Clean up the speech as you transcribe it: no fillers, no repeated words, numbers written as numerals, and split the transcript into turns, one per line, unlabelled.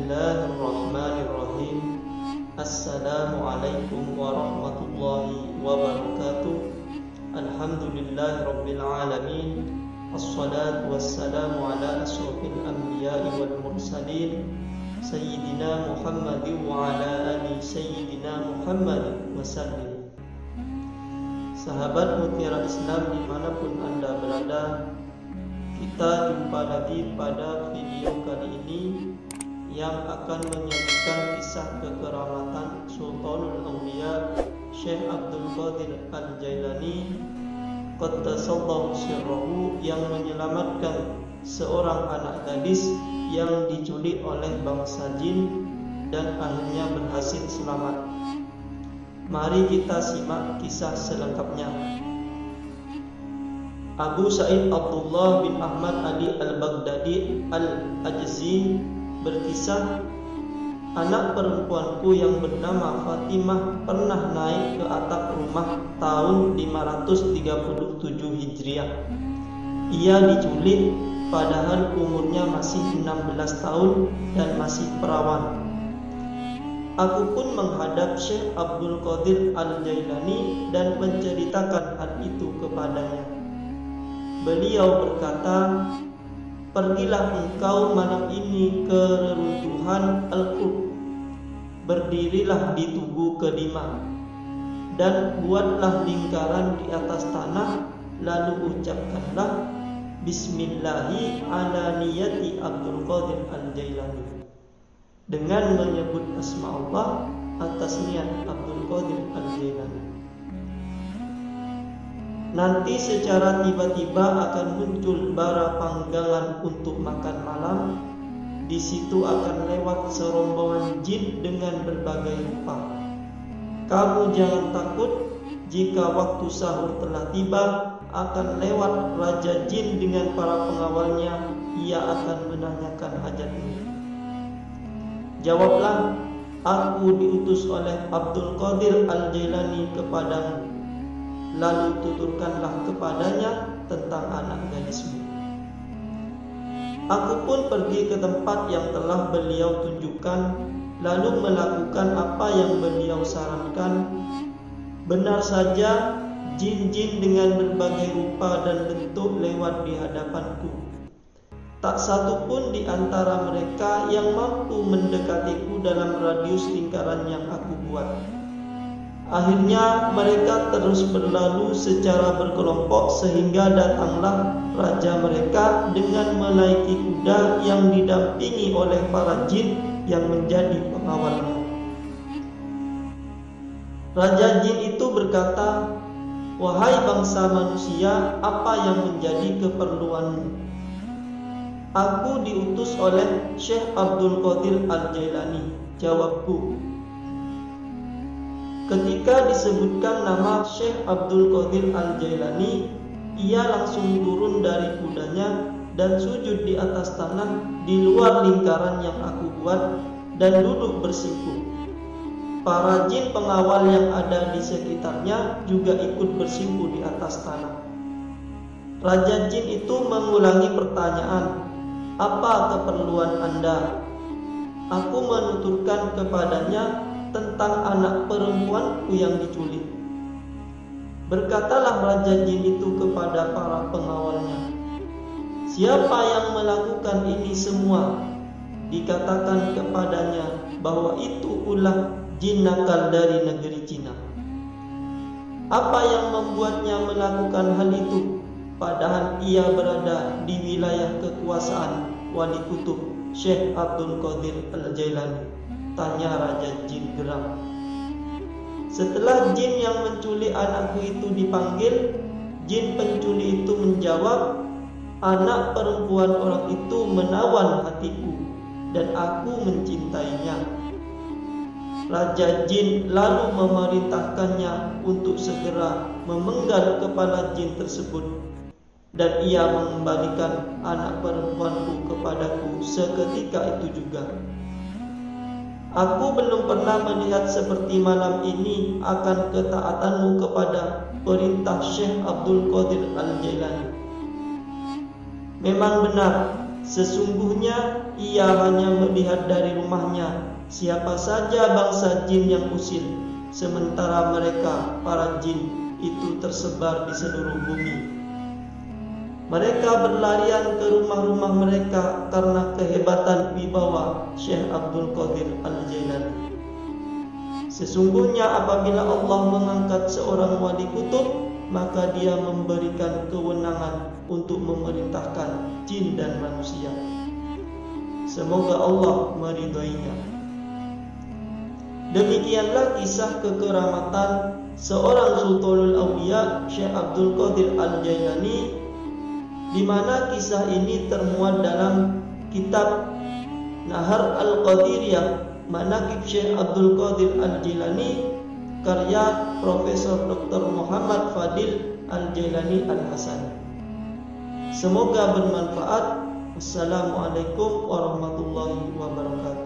Bismillahirrahmanirrahim. Assalamualaikum warahmatullahi wabarakatuh. Alhamdulillahirabbil alamin. Assalatu wassalamu ala asyrafil anbiya'i wal mursalin Sayyidina Muhammadin wa ala ali Sayyidina Muhammadin wasallim. Sahabat Mutiara Islam dimanapun Anda berada, kita jumpa lagi pada video kali ini yang akan menyajikan kisah kekeramatan Sultanul Auliya Syekh Abdul Qadir Al-Jailani Qaddasallahu sirrahu, yang menyelamatkan seorang anak gadis yang diculik oleh bangsa jin dan akhirnya berhasil selamat. Mari kita simak kisah selengkapnya. Abu Sa'id Abdullah bin Ahmad Ali Al-Baghdadi Al-Ajzi berkisah, anak perempuanku yang bernama Fatimah pernah naik ke atap rumah tahun 537 Hijriah. Ia diculik padahal umurnya masih 16 tahun dan masih perawan. Aku pun menghadap Syekh Abdul Qadir Al-Jailani dan menceritakan hal itu kepadanya. Beliau berkata, "Pergilah engkau malam ini ke reruntuhan Al-Qub, berdirilah di tugu kelima, dan buatlah lingkaran di atas tanah, lalu ucapkanlah Bismillahi ala niyati Abdul Qadir Al-Jailani, dengan menyebut asma Allah atas niat Abdul Qadir Al-Jailani. Nanti secara tiba-tiba akan muncul bara panggangan untuk makan malam. Di situ akan lewat serombongan jin dengan berbagai rupa. Kamu jangan takut, jika waktu sahur telah tiba, akan lewat raja jin dengan para pengawalnya. Ia akan menanyakan hajatmu. Jawablah, aku diutus oleh Abdul Qadir Al-Jailani kepadamu. Lalu tuturkanlah kepadanya tentang anak gadismu." Aku pun pergi ke tempat yang telah beliau tunjukkan, lalu melakukan apa yang beliau sarankan. Benar saja, jin-jin dengan berbagai rupa dan bentuk lewat di hadapanku. Tak satu pun di antara mereka yang mampu mendekatiku dalam radius lingkaran yang aku buat. Akhirnya mereka terus berlalu secara berkelompok sehingga datanglah raja mereka dengan menaiki kuda yang didampingi oleh para jin yang menjadi pengawalnya. Raja jin itu berkata, "Wahai bangsa manusia, apa yang menjadi keperluanmu?" "Aku diutus oleh Syekh Abdul Qadir Al-Jailani," jawabku. Ketika disebutkan nama Syekh Abdul Qadir Al-Jailani, ia langsung turun dari kudanya dan sujud di atas tanah di luar lingkaran yang aku buat dan duduk bersimpuh. Para jin pengawal yang ada di sekitarnya juga ikut bersimpuh di atas tanah. Raja jin itu mengulangi pertanyaan, "Apa keperluan Anda?" Aku menuturkan kepadanya tentang anak perempuanku yang diculik. Berkatalah raja jin itu kepada para pengawalnya, "Siapa yang melakukan ini semua?" Dikatakan kepadanya bahwa itu ulah jin nakal dari negeri Cina. Apa yang membuatnya melakukan hal itu, padahal ia berada di wilayah kekuasaan Wali Kutub Syekh Abdul Qadir Al-Jailani? Tanya raja jin geram. Setelah jin yang menculik anakku itu dipanggil, jin penculik itu menjawab, "Anak perempuan orang itu menawan hatiku dan aku mencintainya." Raja jin lalu memerintahkannya untuk segera memenggal kepala jin tersebut, dan ia mengembalikan anak perempuanku kepadaku seketika itu juga. Aku belum pernah melihat seperti malam ini akan ketaatanmu kepada perintah Syekh Abdul Qadir Al-Jailani. Memang benar, Sesungguhnya ia hanya melihat dari rumahnya siapa saja bangsa jin yang usil, sementara mereka, para jin, itu tersebar di seluruh bumi. Mereka berlarian ke rumah-rumah mereka karena kehebatan wibawa Syekh Abdul Qadir Al-Jailani. Sesungguhnya apabila Allah mengangkat seorang wali kutub, maka dia memberikan kewenangan untuk memerintahkan jin dan manusia. Semoga Allah meridhoinya. Demikianlah kisah kekeramatan seorang Sultanul Auliya Syekh Abdul Qadir Al-Jailani, di mana kisah ini termuat dalam kitab Nahar Al-Qadiriyah Manaqib Syekh Abdul Qadir Al-Jailani karya Profesor Dr. Muhammad Fadil Al-Jailani Al-Hasani. Semoga bermanfaat. Wassalamualaikum warahmatullahi wabarakatuh.